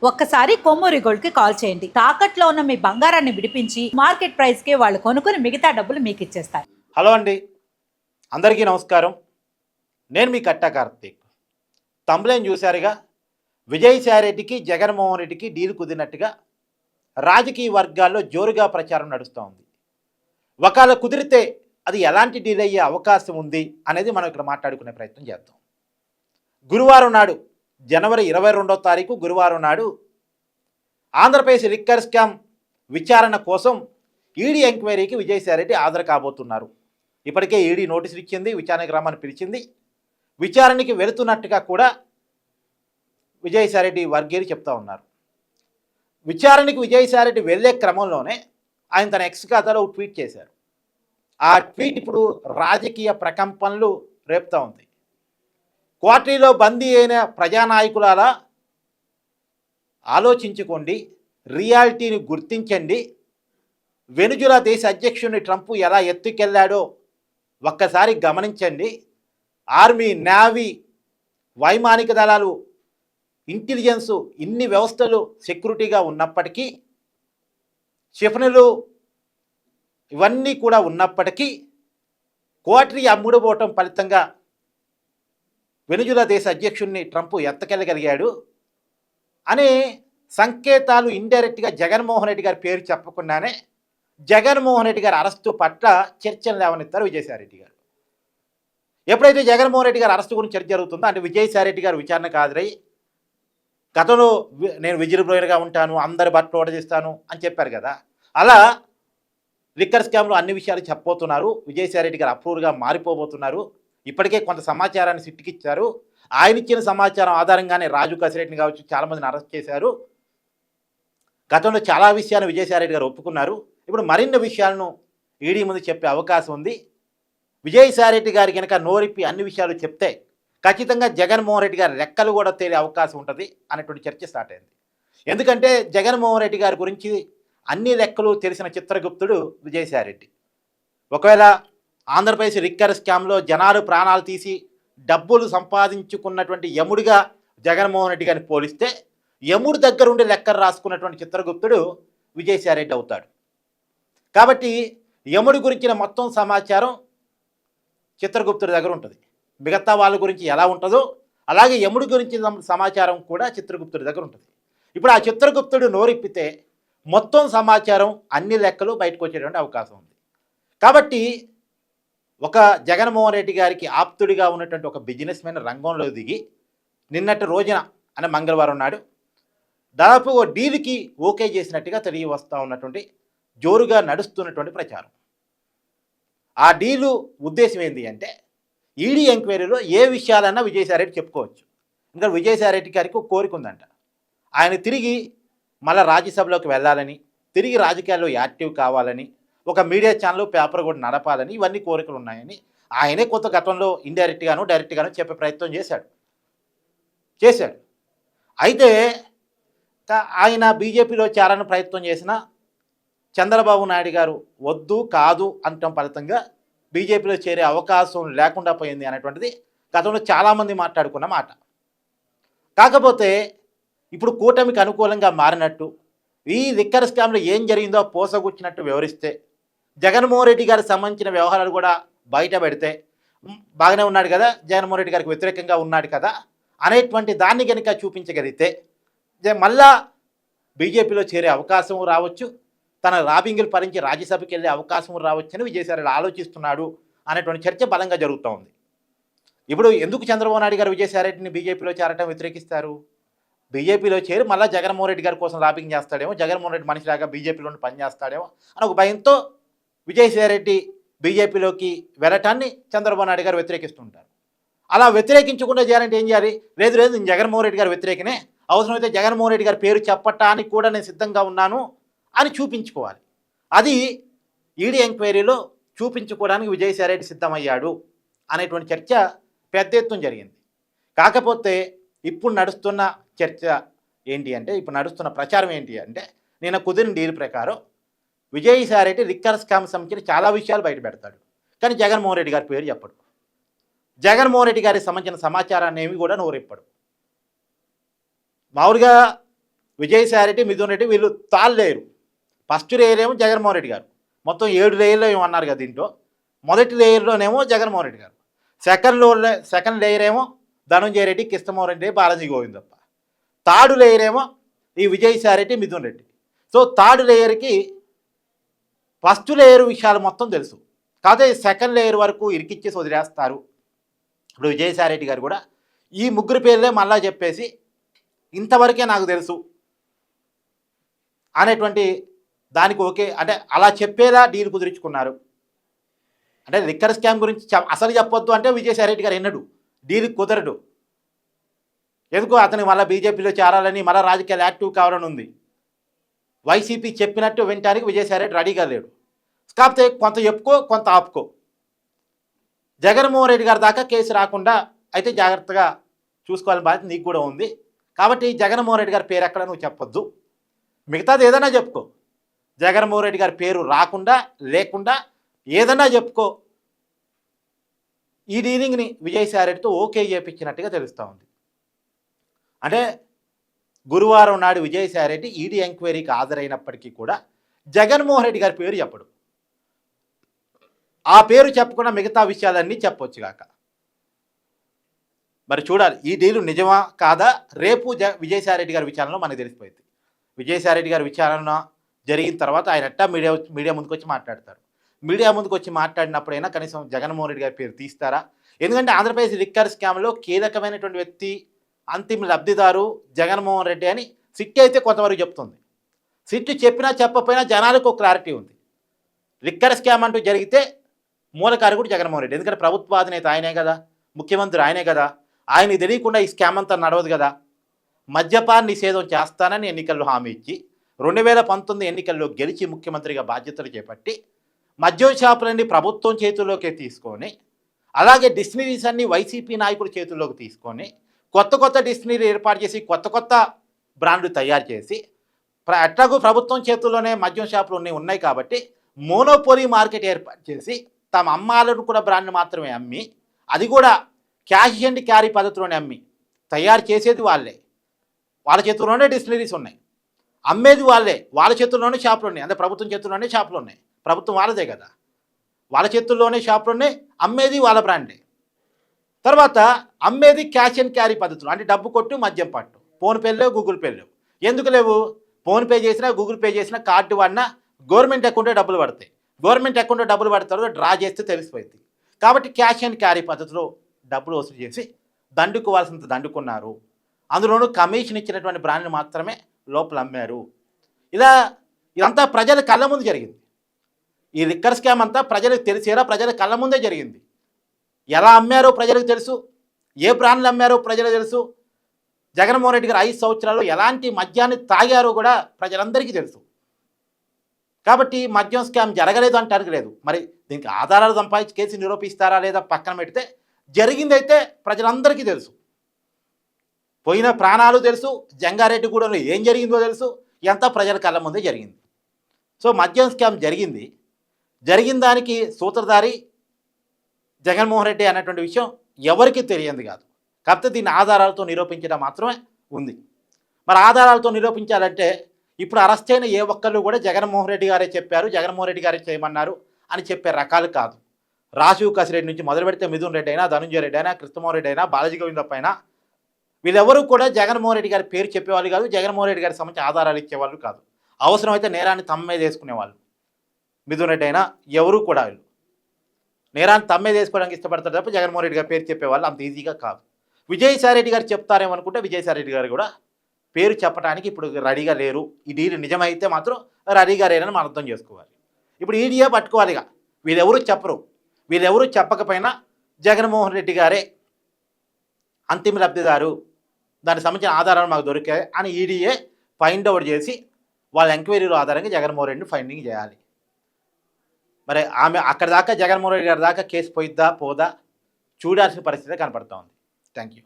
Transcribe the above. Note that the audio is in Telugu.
ఒక్కసారి కొమ్మూరి గోల్డ్ కి కాల్ చేయండి. తాకట్లో ఉన్న మీ బంగారాన్ని విడిపించి మార్కెట్ ప్రైస్ కి వాళ్ళు కొనుక్కుని మిగతా డబ్బులు మీకు ఇచ్చేస్తారు. హలో అండి, అందరికీ నమస్కారం. నేను మీ కట్టా కార్తీక్. తమ్ములేం చూశారుగా, విజయసాయిరెడ్డికి జగన్మోహన్ రెడ్డికి డీల్ కుదిరినట్టుగా రాజకీయ వర్గాల్లో జోరుగా ప్రచారం నడుస్తూ ఉంది. ఒకవేళ కుదిరితే అది ఎలాంటి డీల్ అయ్యే అవకాశం ఉంది అనేది మనం ఇక్కడ మాట్లాడుకునే ప్రయత్నం చేద్దాం. గురువారం నాడు జనవరి 22వ తారీఖు గురువారం నాడు ఆంధ్రప్రదేశ్ లిక్కర్ స్కామ్ విచారణ కోసం ఈడీ ఎంక్వైరీకి విజయసాయిరెడ్డి హాజరు కాబోతున్నారు. ఇప్పటికే ఈడీ నోటీసులు ఇచ్చింది, విచారణకు రమ్మని పిలిచింది. విచారణకి వెళుతున్నట్టుగా కూడా విజయసాయిరెడ్డి వర్గీయులు చెప్తా ఉన్నారు. విచారణకి విజయసాయిరెడ్డి వెళ్ళే క్రమంలోనే ఆయన తన ఎక్స్ ఖాతాలో ట్వీట్ చేశారు. ఆ ట్వీట్ ఇప్పుడు రాజకీయ ప్రకంపనలు రేపుతూ ఉంది. క్వార్టరీలో బందీ అయిన ప్రజానాయకులారా ఆలోచించుకోండి, రియాలిటీని గుర్తించండి. వెనుజులా దేశ అధ్యక్షుడిని ట్రంప్ ఎలా ఎత్తుకెళ్లాడో ఒక్కసారి గమనించండి. ఆర్మీ, నేవీ, వైమానిక దళాలు, ఇంటెలిజెన్సు, ఇన్ని వ్యవస్థలు సెక్యూరిటీగా ఉన్నప్పటికీ, క్షిపణులు ఇవన్నీ కూడా ఉన్నప్పటికీ క్వార్టరీ అమ్ముడుపోవటం ఫలితంగా వెనుజులా దేశ అధ్యక్షుడిని ట్రంప్ ఎత్తకెళ్ళగలిగాడు అనే సంకేతాలు ఇండైరెక్ట్గా జగన్మోహన్ రెడ్డి గారి పేరు చెప్పకుండానే జగన్మోహన్ రెడ్డి గారి అరెస్టు పట్ల చర్చలు లేవనెత్తారు విజయసాయిరెడ్డి గారు. ఎప్పుడైతే జగన్మోహన్ రెడ్డి గారి అరెస్టు గురించి చర్చ జరుగుతుందో, అంటే విజయసాయిరెడ్డి గారు విచారణకు హాజరై గతంలో నేను విజిల్ బ్లోయర్గా ఉంటాను, అందరి బట్టలు ఓడదీస్తాను అని చెప్పారు కదా, అలా లిక్కర్ స్కామ్లో అన్ని విషయాలు చెప్పబోతున్నారు. విజయసాయిరెడ్డి గారు అప్రూవర్గా మారిపోబోతున్నారు. ఇప్పటికే కొంత సమాచారాన్ని సిట్టికిచ్చారు. ఆయన ఇచ్చిన సమాచారం ఆధారంగానే రాజు కసిరెడ్డిని కావచ్చు చాలామందిని అరెస్ట్ చేశారు. గతంలో చాలా విషయాలు విజయసాయిరెడ్డి గారు ఒప్పుకున్నారు. ఇప్పుడు మరిన్ని విషయాలను ఈడీ ముందు చెప్పే అవకాశం ఉంది. విజయసాయిరెడ్డి గారి కనుక నోరిప్పి అన్ని విషయాలు చెప్తే ఖచ్చితంగా జగన్మోహన్ రెడ్డి గారి లెక్కలు కూడా తేలే అవకాశం ఉంటుంది అనేటువంటి చర్చ స్టార్ట్ అయింది. ఎందుకంటే జగన్మోహన్ రెడ్డి గారి గురించి అన్ని లెక్కలు తెలిసిన చిత్రగుప్తుడు విజయసాయిరెడ్డి. ఒకవేళ ఆంధ్రప్రదేశ్ లిక్కర్ స్కామ్లో జనాలు ప్రాణాలు తీసి డబ్బులు సంపాదించుకున్నటువంటి యముడిగా జగన్మోహన్ రెడ్డి గారిని పోలిస్తే యముడి దగ్గర ఉండి లెక్కలు రాసుకున్నటువంటి చిత్రగుప్తుడు విజయసాయిరెడ్డి అవుతాడు. కాబట్టి యముడి గురించిన మొత్తం సమాచారం చిత్రగుప్తుడి దగ్గర ఉంటుంది. మిగతా వాళ్ళ గురించి ఎలా ఉంటుందో అలాగే యముడి గురించిన సమాచారం కూడా చిత్రగుప్తుడి దగ్గర ఉంటుంది. ఇప్పుడు ఆ చిత్రగుప్తుడు నోరిప్పితే మొత్తం సమాచారం అన్ని లెక్కలు బయటకు వచ్చేటువంటి అవకాశం ఉంది. కాబట్టి ఒక జగన్మోహన్ రెడ్డి గారికి ఆప్తుడిగా ఉన్నటువంటి ఒక బిజినెస్ మ్యాన్ రంగంలో దిగి నిన్నటి రోజున అంటే మంగళవారం నాడు దాదాపు ఓ డీల్కి ఓకే చేసినట్టుగా తెలియవస్తూ ఉన్నటువంటి జోరుగా నడుస్తున్నటువంటి ప్రచారం. ఆ డీలు ఉద్దేశం ఏంటి అంటే ఈడీ ఎంక్వైరీలో ఏ విషయాలన్నా విజయసాయిరెడ్డి చెప్పుకోవచ్చు. ఇంకా విజయసాయిరెడ్డి గారికి ఒక కోరిక ఉందంట. ఆయన తిరిగి మళ్ళీ రాజ్యసభలోకి వెళ్ళాలని, తిరిగి రాజకీయాల్లో యాక్టివ్ కావాలని, ఒక మీడియా ఛానల్ పేపర్ కూడా నడపాలని, ఇవన్నీ కోరికలు ఉన్నాయని ఆయనే కొంత గతంలో ఇండైరెక్ట్గాను డైరెక్ట్గాను చెప్పే ప్రయత్నం చేశాడు. అయితే ఆయన బీజేపీలో చేరాలని ప్రయత్నం చేసిన చంద్రబాబు నాయుడు గారు వద్దు కాదు అనటం ఫలితంగా బీజేపీలో చేరే అవకాశం లేకుండా పోయింది అనేటువంటిది గతంలో చాలామంది మాట్లాడుకున్న మాట. కాకపోతే ఇప్పుడు కూటమికి అనుకూలంగా మారినట్టు, ఈ లిక్కర్ స్కామ్లో ఏం జరిగిందో పోసగుచ్చినట్టు వివరిస్తే, జగన్మోహన్ రెడ్డి గారికి సంబంధించిన వ్యవహారాలు కూడా బయట పెడితే బాగానే ఉన్నాడు కదా, జగన్మోహన్ రెడ్డి గారికి వ్యతిరేకంగా ఉన్నాడు కదా అనేటువంటి దాన్ని కనుక చూపించగలిగితే మళ్ళా బీజేపీలో చేరే అవకాశం రావచ్చు, తన రాబింగులు భరించి రాజ్యసభకి వెళ్ళే అవకాశం రావచ్చని విజయసాయిరెడ్డి ఆలోచిస్తున్నాడు అనేటువంటి చర్చ బలంగా జరుగుతూ ఉంది. ఇప్పుడు ఎందుకు చంద్రబాబు నాయుడు గారు విజయసాయిరెడ్డిని బీజేపీలో చేరటం వ్యతిరేకిస్తారు? బీజేపీలో చేరి మళ్ళీ జగన్మోహన్ రెడ్డి గారి కోసం లాబింగ్ చేస్తాడేమో, జగన్మోహన్ రెడ్డి మనిషిలాగా బీజేపీలో పనిచేస్తాడేమో అని ఒక భయంతో విజయసాయిరెడ్డి బీజేపీలోకి వెళ్ళటాన్ని చంద్రబాబు నాయుడు గారు వ్యతిరేకిస్తుంటారు. అలా వ్యతిరేకించకుండా చేయాలంటే ఏం చేయాలి? లేదు నేను జగన్మోహన్ రెడ్డి గారు వ్యతిరేకనే, అవసరమైతే జగన్మోహన్ రెడ్డి గారి పేరు చెప్పటానికి కూడా నేను సిద్ధంగా ఉన్నాను అని చూపించుకోవాలి. అది ఈడీ ఎంక్వైరీలో చూపించుకోవడానికి విజయసాయిరెడ్డి సిద్ధమయ్యాడు అనేటువంటి చర్చ పెద్ద ఎత్తున జరిగింది. కాకపోతే ఇప్పుడు నడుస్తున్న చర్చ ఏంటి అంటే, ఇప్పుడు నడుస్తున్న ప్రచారం ఏంటి అంటే, నిన్న కుదిరిన డీల్ ప్రకారం విజయసాయిరెడ్డి లిక్కర్ స్కామ్ సంబంధించిన చాలా విషయాలు బయట పెడతాడు, కానీ జగన్మోహన్ రెడ్డి గారి పేరు చెప్పడు. జగన్మోహన్ రెడ్డి గారికి సంబంధించిన సమాచారాన్ని ఏమి కూడా నోరెప్పడు. మామూలుగా విజయసాయిరెడ్డి, మిథున్ రెడ్డి వీళ్ళు తాళ్ళు లేయరు. ఫస్ట్ లేయర్ ఏమో జగన్మోహన్ రెడ్డి గారు. మొత్తం 7 లేయర్లో ఏమో అన్నారు కదా దీంట్లో. మొదటి లేయర్లోనేమో జగన్మోహన్ రెడ్డి గారు, సెకండ్ లేయర్ ఏమో ధనంజయ రెడ్డి, కృష్ణమోహన్ రెడ్డి, బాలాజీ గోవిందప్ప. థర్డ్ లేయర్ ఏమో ఈ విజయసాయిరెడ్డి, మిథున్ రెడ్డి. సో థర్డ్ లేయర్కి ఫస్ట్ లేయర్ విషయాలు మొత్తం తెలుసు, కాకపోతే సెకండ్ లేయర్ వరకు ఇరికిచ్చేసి వదిలేస్తారు. ఇప్పుడు విజయసాయిరెడ్డి గారు కూడా ఈ ముగ్గురు పేర్లే మళ్ళా చెప్పేసి ఇంతవరకే నాకు తెలుసు అనేటువంటి దానికి ఓకే అంటే అలా చెప్పేలా డీల్ కుదుర్చుకున్నారు. అంటే లిక్కర్ స్కామ్ గురించి అసలు చెప్పొద్దు అంటే విజయసాయిరెడ్డి గారు ఎన్నడు డీల్ కుదరడు. ఎందుకు అతనికి మళ్ళీ బీజేపీలో చేరాలని, మళ్ళీ రాజకీయాలు యాక్టివ్ కావాలని ఉంది. వైసీపీ చెప్పినట్టు వినటానికి విజయసాయిరెడ్డి రెడీగా లేడు. కాకపోతే కొంత చెప్పుకో, కొంత ఆపుకో. జగన్మోహన్ రెడ్డి గారి దాకా కేసు రాకుండా అయితే జాగ్రత్తగా చూసుకోవాలని బాధ్యత నీకు కూడా ఉంది. కాబట్టి జగన్మోహన్ రెడ్డి గారి పేరు ఎక్కడ నువ్వు చెప్పొద్దు, మిగతాది ఏదైనా చెప్పుకో. జగన్మోహన్ రెడ్డి గారి పేరు రాకుండా లేకుండా ఏదన్నా చెప్పుకో. ఈ డీలింగ్ని విజయసాయిరెడ్డితో ఓకే చేయించినట్టుగా తెలుస్తూ ఉంది. అంటే గురువారం నాడు విజయసాయిరెడ్డి ఈడీ ఎంక్వైరీకి హాజరైనప్పటికీ కూడా జగన్మోహన్ రెడ్డి గారి పేరు చెప్పడు. ఆ పేరు చెప్పకుండా మిగతా విషయాలన్నీ చెప్పొచ్చు కాక. మరి చూడాలి ఈ డీలు నిజమా కాదా. రేపు విజయసాయిరెడ్డి గారి విచారణలో మనకు తెలిసిపోయింది. విజయసాయిరెడ్డి గారి విచారణ జరిగిన తర్వాత ఆయన ఎట్టా మీడియా ముందుకు వచ్చి మాట్లాడతారు. మీడియా ముందుకు వచ్చి మాట్లాడినప్పుడైనా కనీసం జగన్మోహన్ రెడ్డి గారి పేరు తీస్తారా? ఎందుకంటే ఆంధ్రప్రదేశ్ లిక్కర్ స్కామ్లో కీలకమైనటువంటి వ్యక్తి, అంతిమ లబ్ధిదారు జగన్మోహన్ రెడ్డి అని సిట్ అయితే కొంతవరకు చెప్తుంది. సిట్ చెప్పినా చెప్పకపోయినా జనాలకు ఒక క్లారిటీ ఉంది. లిక్కర్ స్కామ్ అంటూ జరిగితే మూలకారకుడు జగన్మోహన్ రెడ్డి. ఎందుకంటే ప్రభుత్వ అధినేత ఆయనే కదా, ముఖ్యమంత్రి ఆయనే కదా. ఆయనకి తెలియకుండా ఈ స్కామ్ అంతా నడవదు కదా. మద్యపాన నిషేధం చేస్తానని ఎన్నికల్లో హామీ ఇచ్చి 2019 ఎన్నికల్లో గెలిచి ముఖ్యమంత్రిగా బాధ్యతలు చేపట్టి మద్యం షాపులన్నీ ప్రభుత్వం చేతుల్లోకి తీసుకొని, అలాగే డిస్టిలరీస్ అన్ని వైసీపీ నాయకుల చేతుల్లోకి తీసుకొని కొత్త డిస్టిలరీ ఏర్పాటు చేసి కొత్త బ్రాండ్లు తయారు చేసి, ఎట్లాగూ ప్రభుత్వం చేతుల్లోనే మద్యం షాపులు ఉన్నాయి కాబట్టి మోనోపోలీ మార్కెట్ ఏర్పాటు చేసి తమ అమ్మాలను కూడా బ్రాండ్ మాత్రమే అమ్మి, అది కూడా క్యాష్ అండ్ క్యారీ పద్ధతిలోనే అమ్మి, తయారు చేసేది వాళ్ళే, వాళ్ళ చేతుల్లోనే డిస్టిలరీస్ ఉన్నాయి, అమ్మేది వాళ్ళే, వాళ్ళ చేతుల్లోనే షాపులు ఉన్నాయి. అంటే ప్రభుత్వం చేతుల్లోనే షాపులు ఉన్నాయి, ప్రభుత్వం వాళ్ళదే కదా, వాళ్ళ చేతుల్లోనే షాపులు ఉన్నాయి, అమ్మేది వాళ్ళ బ్రాండే. తర్వాత అమ్మేది క్యాష్ అండ్ క్యారీ పద్ధతులు, అంటే డబ్బు కొట్టు మద్యం పట్టు. ఫోన్పే లేవు, గూగుల్ పే లేవు. ఎందుకు లేవు? ఫోన్పే చేసినా, గూగుల్ పే చేసినా, కార్డు వాడినా గవర్నమెంట్ అకౌంట్లో డబ్బులు పడతాయి. గవర్నమెంట్ అకౌంట్లో డబ్బులు పడతారు, డ్రా చేస్తే తెలిసిపోయింది. కాబట్టి క్యాష్ అండ్ క్యారీ పద్ధతిలో డబ్బులు వసూలు చేసి దండుకోవాల్సినంత దండుకున్నారు. అందులోనూ కమిషన్ ఇచ్చినటువంటి బ్రాండ్ని మాత్రమే లోపల అమ్మారు. ఇదంతా ప్రజల కళ్ళ ముందు జరిగింది. ఈ లిక్కర్ స్కామ్ అంతా ప్రజలకు తెలిసేలా ప్రజల కళ్ళ ముందే జరిగింది. ఎలా అమ్మారో ప్రజలకు తెలుసు, ఏ బ్రాండ్లు అమ్మారో ప్రజలకు తెలుసు. జగన్మోహన్ రెడ్డి గారు 5 సంవత్సరాలు ఎలాంటి మద్యాన్ని తాగారో కూడా ప్రజలందరికీ తెలుసు. కాబట్టి మద్యం స్కామ్ జరగలేదు అంటానికి లేదు. మరి దీనికి ఆధారాలు సంపాదించి కేసు నిరూపిస్తారా లేదా పక్కన పెడితే, జరిగిందైతే ప్రజలందరికీ తెలుసు. పోయిన ప్రాణాలు తెలుసు, జంగారెడ్డిగూడెంలో ఏం జరిగిందో తెలుసు, ఎంత ప్రజల కళ్ళ ముందే జరిగింది. సో మద్యం స్కామ్ జరిగింది. జరిగిన దానికి సూత్రధారి జగన్మోహన్ రెడ్డి అన్నటువంటి విషయం ఎవరికి తెలియంది కాదు. కాకపోతే దీన్ని ఆధారాలతో నిరూపించడం మాత్రమే ఉంది. మరి ఆధారాలతో నిరూపించాలంటే ఇప్పుడు అరెస్ట్ అయిన ఏ ఒక్కళ్ళు కూడా జగన్మోహన్ రెడ్డి గారే చెప్పారు, జగన్మోహన్ రెడ్డి గారే చేయమన్నారు అని చెప్పే రకాలు కాదు. రాజీవ్ కసిరెడ్డి నుంచి మొదలు పెడితే మిథున్ రెడ్డి అయినా, ధనంజయ రెడ్డి అయినా, కృష్ణమోహన్ రెడ్డి అయినా, బాలాజీ గోవిందప్ప అయినా, వీళ్ళెవరూ కూడా జగన్మోహన్ రెడ్డి గారి పేరు చెప్పేవాళ్ళు కాదు, జగన్మోహన్ రెడ్డి గారికి సంబంధించి ఆధారాలు ఇచ్చేవాళ్ళు కాదు. అవసరమైతే నేరాన్ని తమ మీద వేసుకునేవాళ్ళు. మిథున్ రెడ్డి అయినా ఎవరూ కూడా వీళ్ళు నేరాన్ని తమ మీద వేసుకోవడానికి ఇష్టపడతారు తప్ప జగన్మోహన్ రెడ్డి గారి పేరు చెప్పేవాళ్ళు అంత ఈజీగా కాదు. విజయసాయిరెడ్డి గారు చెప్తారేమో అనుకుంటే విజయసాయిరెడ్డి గారు కూడా పేరు చెప్పడానికి ఇప్పుడు రెడీగా లేరు. ఈ డీల్ నిజమైతే మాత్రం రెడీగా లేరని మనం అర్థం చేసుకోవాలి. ఇప్పుడు ఈడీఏ పట్టుకోవాలిగా. వీళ్ళెవరూ చెప్పరు. వీళ్ళెవరూ చెప్పకపోయినా జగన్మోహన్ రెడ్డి గారే అంతిమ లబ్ధిదారు, దానికి సంబంధించిన ఆధారాలు మాకు దొరికాయి అని ఈడీఏ ఫైండ్ అవుట్ చేసి వాళ్ళ ఎంక్వైరీలో ఆధారంగా జగన్మోహన్ రెడ్డిని ఫైండింగ్ చేయాలి. మరి ఆమె అక్కడి దాకా జగన్మోహన్ రెడ్డి గారి దాకా కేసు పోయిద్దా పోదా చూడాల్సిన పరిస్థితి కనపడుతూ ఉంది. Thank you.